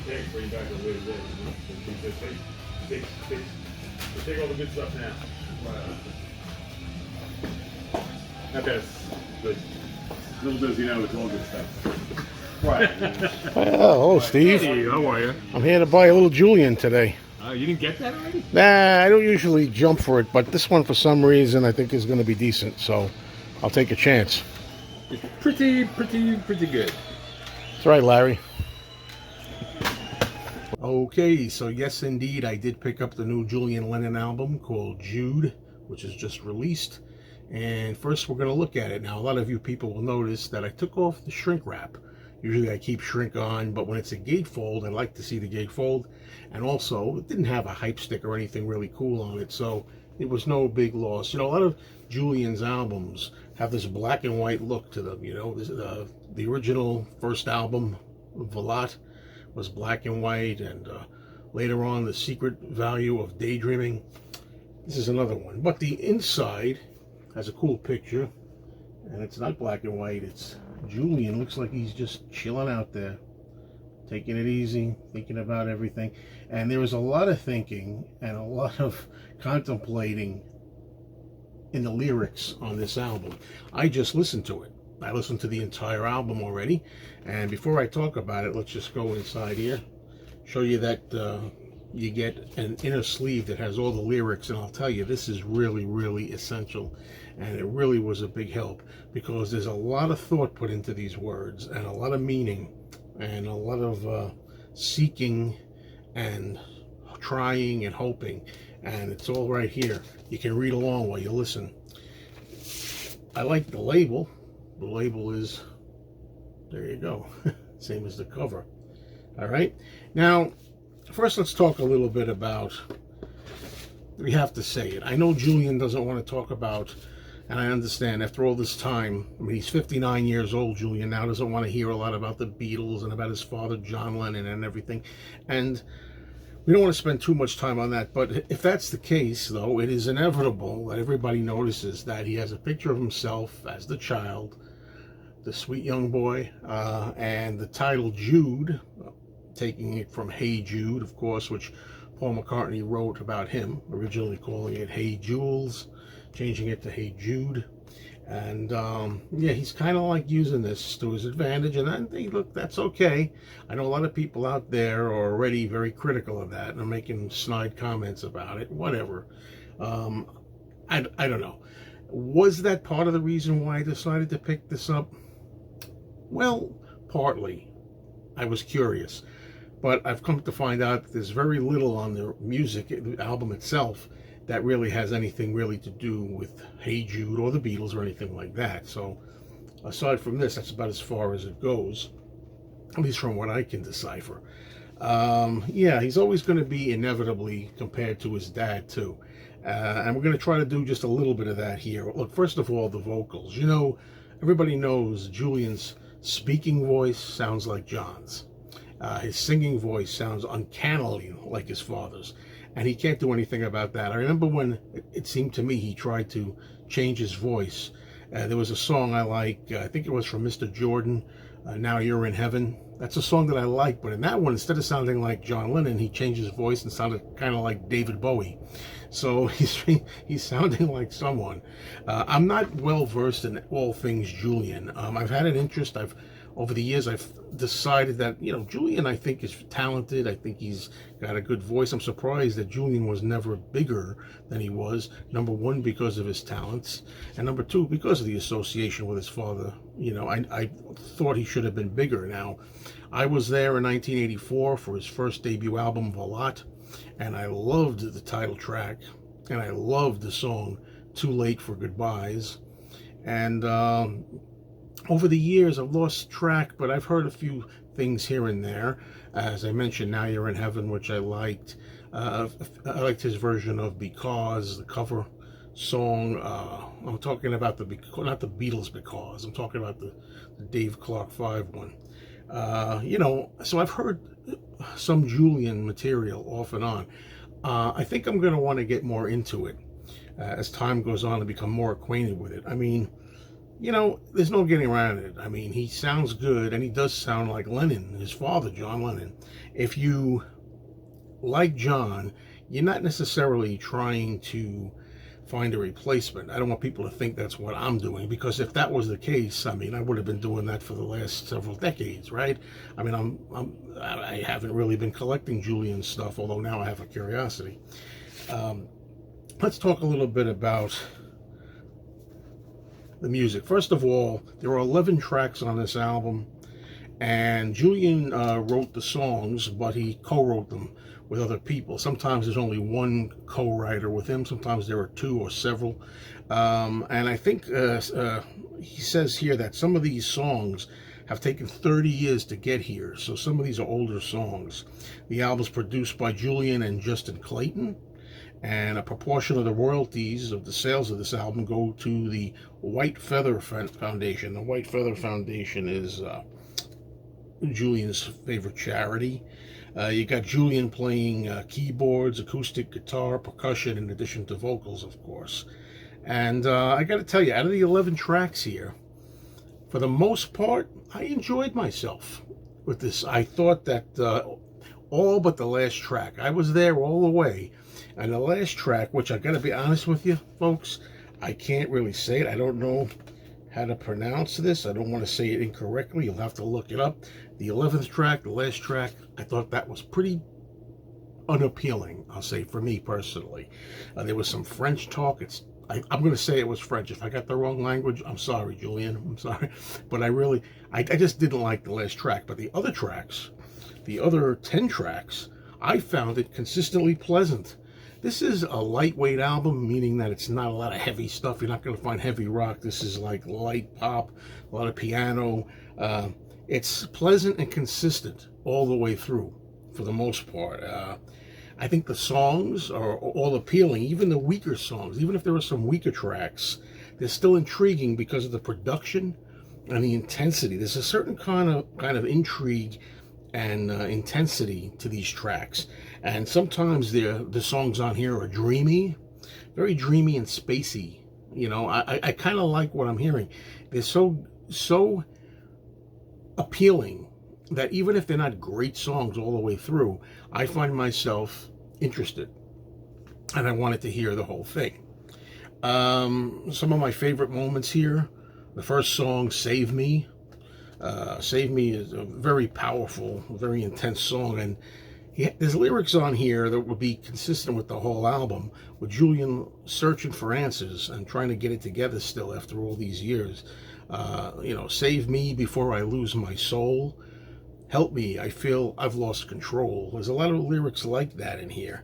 take, bring it back to the way it was. He says, take. So take all the good stuff now. Not that it's good. Little does he know it's all good stuff. Right. Hello, Steve. Hey, how are you? I'm here to buy a little Julian today. You didn't get that already? Nah, I don't usually jump for it, but this one for some reason I think is going to be decent, so I'll take a chance. It's pretty good. That's right, Larry. Okay, so yes, indeed, I did pick up the new Julian Lennon album called JUDE, which is just released. And first we're going to look at it. Now, a lot of you people will notice that I took off the shrink wrap. Usually I keep shrink on, but when it's a gatefold, I like to see the gatefold. And also, it didn't have a hype stick or anything really cool on it, so it was no big loss. You know, a lot of Julian's albums have this black and white look to them, you know. The original first album, Volat, was black and white, and later on, The Secret Value of Daydreaming. This is another one. But the inside has a cool picture, and it's not black and white. It's Julian. Looks like he's just chilling out there, taking it easy, thinking about everything. And there was a lot of thinking and a lot of contemplating in the lyrics on this album. I just listened to it. I listened to the entire album already, and before I talk about it, let's just go inside here, show you that you get an inner sleeve that has all the lyrics, and I'll tell you, this is really essential, and it really was a big help, because there's a lot of thought put into these words, and a lot of meaning, and a lot of seeking and trying and hoping, and it's all right here. You can read along while you listen. I like the label. The label is, there you go, same as the cover. All right, now first let's talk a little bit about, we have to say it. I know Julian doesn't want to talk about, and I understand after all this time, I mean, he's 59 years old, Julian now, doesn't want to hear a lot about the Beatles and about his father, John Lennon, and everything. And we don't want to spend too much time on that, but if that's the case, though, it is inevitable that everybody notices that he has a picture of himself as the child, the sweet young boy, and the title Jude, taking it from Hey Jude, of course, which Paul McCartney wrote about him, originally calling it Hey Jules, changing it to Hey Jude. And yeah, he's kind of like using this to his advantage, and I think, look, that's okay. I know a lot of people out there are already very critical of that and are making snide comments about it, whatever. I don't know. Was that part of the reason why I decided to pick this up? Well, partly. I was curious. But I've come to find out that there's very little on the music, the album itself, that really has anything really to do with Hey Jude or the Beatles or anything like that. So aside from this, that's about as far as it goes, at least from what I can decipher. Yeah, he's always going to be inevitably compared to his dad too. And we're going to try to do just a little bit of that here. Look, first of all, the vocals. You know, everybody knows Julian's speaking voice sounds like John's. His singing voice sounds uncannily like his father's, and he can't do anything about that. I remember when it seemed to me he tried to change his voice. There was a song I like, I think it was from Mr. Jordan, Now You're in Heaven. That's a song that I like, but in that one, instead of sounding like John Lennon, he changed his voice and sounded kind of like David Bowie. So he's sounding like someone. I'm not well versed in all things Julian. I've had an interest. Over the years, I've decided that, you know, Julian, I think, is talented. I think he's got a good voice. I'm surprised that Julian was never bigger than he was. Number one, because of his talents. And number two, because of the association with his father. You know, I thought he should have been bigger. Now, I was there in 1984 for his first debut album, Volat. And I loved the title track. And I loved the song, Too Late for Goodbyes. And over the years, I've lost track, but I've heard a few things here and there. As I mentioned, Now You're in Heaven, which I liked. I liked his version of Because, the cover song. I'm talking about not the Beatles Because. I'm talking about the Dave Clark 5 one. You know, so I've heard some Julian material off and on. I think I'm going to want to get more into it as time goes on and become more acquainted with it. I mean, you know, there's no getting around it. I mean, he sounds good, and he does sound like Lennon, his father, John Lennon. If you like John, you're not necessarily trying to find a replacement. I don't want people to think that's what I'm doing, because if that was the case, I mean, I would have been doing that for the last several decades, right? I mean, I haven't really been collecting Julian stuff, although now I have a curiosity. Let's talk a little bit about the music. First of all, there are 11 tracks on this album, and Julian wrote the songs, but he co-wrote them with other people. Sometimes there's only one co-writer with him, sometimes there are two or several. And I think he says here that some of these songs have taken 30 years to get here, so some of these are older songs. The album's produced by Julian and Justin Clayton, and a proportion of the royalties of the sales of this album go to the White Feather Foundation. The White Feather Foundation is Julian's favorite charity. You got Julian playing keyboards, acoustic guitar, percussion, in addition to vocals, of course. And I got to tell you, out of the 11 tracks here, for the most part, I enjoyed myself with this. I thought that all but the last track, I was there all the way. And the last track, which I got to be honest with you, folks, I can't really say it. I don't know how to pronounce this. I don't want to say it incorrectly. You'll have to look it up. The 11th track, the last track, I thought that was pretty unappealing, I'll say, for me personally. There was some French talk. I'm going to say it was French. If I got the wrong language, I'm sorry, Julian. I'm sorry. But I just didn't like the last track. But the other tracks, the other 10 tracks, I found it consistently pleasant. This is a lightweight album, meaning that it's not a lot of heavy stuff. You're not going to find heavy rock. This is like light pop, a lot of piano. It's pleasant and consistent all the way through, for the most part. I think the songs are all appealing, even the weaker songs. Even if there are some weaker tracks, they're still intriguing because of the production and the intensity. There's a certain kind of intrigue and intensity to these tracks, and sometimes the songs on here are dreamy, very dreamy and spacey. You know, I kind of like what I'm hearing. They're so appealing that even if they're not great songs all the way through, I find myself interested and I wanted to hear the whole thing. Some of my favorite moments here: the first song, Save Me. Save Me is a very powerful, very intense song, and there's lyrics on here that would be consistent with the whole album, with Julian searching for answers and trying to get it together still after all these years. You know, save me before I lose my soul. Help me, I feel I've lost control. There's a lot of lyrics like that in here.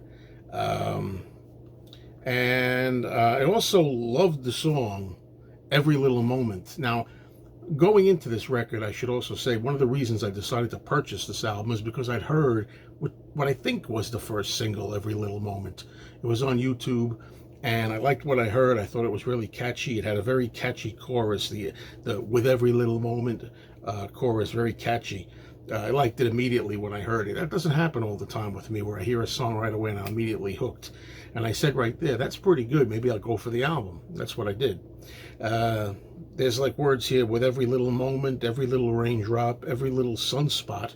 And I also loved the song Every Little Moment. Now, going into this record, I should also say, one of the reasons I decided to purchase this album is because I'd heard what I think was the first single, Every Little Moment. It was on YouTube, and I liked what I heard. I thought it was really catchy. It had a very catchy chorus, the With Every Little Moment chorus, very catchy. I liked it immediately when I heard it. That doesn't happen all the time with me, where I hear a song right away and I'm immediately hooked. And I said right there, that's pretty good. Maybe I'll go for the album. That's what I did. There's like words here: with every little moment, every little raindrop, every little sunspot.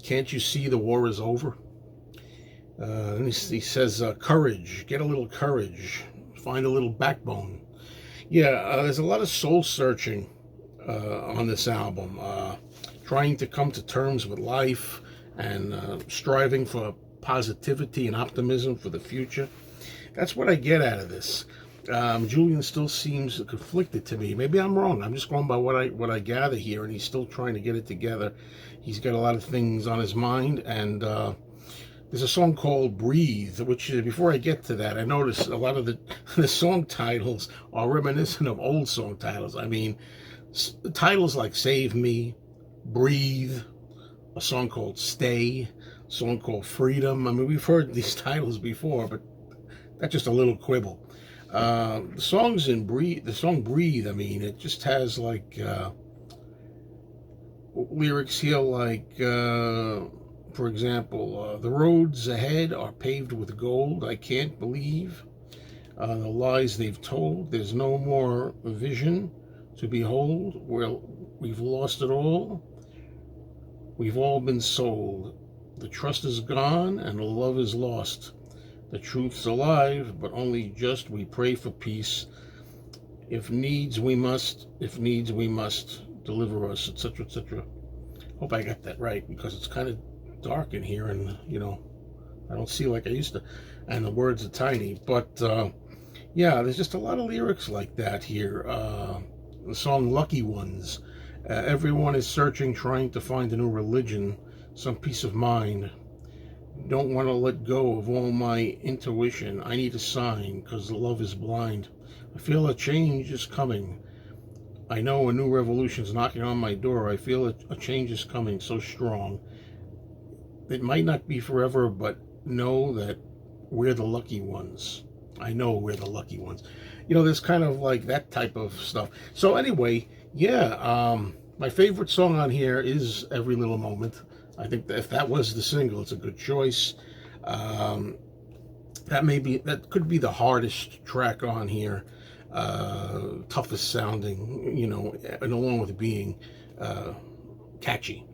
Can't you see the war is over? And he says, courage, get a little courage, find a little backbone. Yeah, there's a lot of soul searching on this album. Trying to come to terms with life and striving for positivity and optimism for the future. That's what I get out of this. Julian still seems conflicted to me. Maybe I'm wrong. I'm just going by what I gather here, and he's still trying to get it together. He's got a lot of things on his mind, and there's a song called Breathe, which before I get to that, I noticed a lot of the song titles are reminiscent of old song titles. I mean, titles like Save Me, Breathe, a song called Stay, a song called Freedom. I mean, we've heard these titles before, but that's just a little quibble. The song Breathe, I mean, it just has like lyrics here like, for example, the roads ahead are paved with gold. I can't believe the lies they've told. There's no more vision, To behold, we've lost it all. We've all been sold. The trust is gone and the love is lost. The truth's alive, but only just we pray for peace. If needs we must, deliver us, etc., etc. Hope I got that right, because it's kind of dark in here, and I don't see like I used to, and the words are tiny. But yeah, there's just a lot of lyrics like that here. The song Lucky Ones. Everyone is searching, trying to find a new religion, some peace of mind. Don't want to let go of all my intuition. I need a sign, because love is blind. I feel a change is coming. I know a new revolution's knocking on my door. I feel a change is coming so strong. It might not be forever, but know that we're the lucky ones. I know we're the lucky ones. There's kind of like that type of stuff. So anyway, yeah, my favorite song on here is Every Little Moment. I think that if that was the single, it's a good choice. That could be the hardest track on here, toughest sounding, and along with being catchy,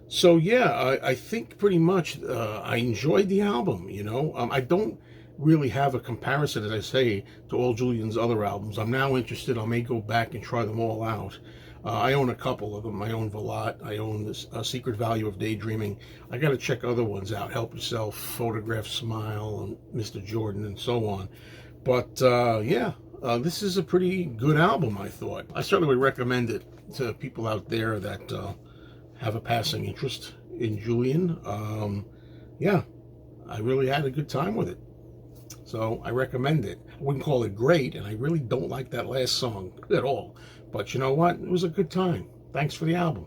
So yeah, I think pretty much I enjoyed the album. I don't really have a comparison, as I say, to all Julian's other albums. I'm now interested. I may go back and try them all out. I own a couple of them. I own Velat. I own this Secret Value of Daydreaming. I got to check other ones out. Help Yourself, Photograph, Smile, and Mr. Jordan, and so on. But yeah, this is a pretty good album, I thought. I certainly would recommend it to people out there that have a passing interest in Julian. Yeah, I really had a good time with it. So I recommend it. I wouldn't call it great, and I really don't like that last song at all. But you know what? It was a good time. Thanks for the album.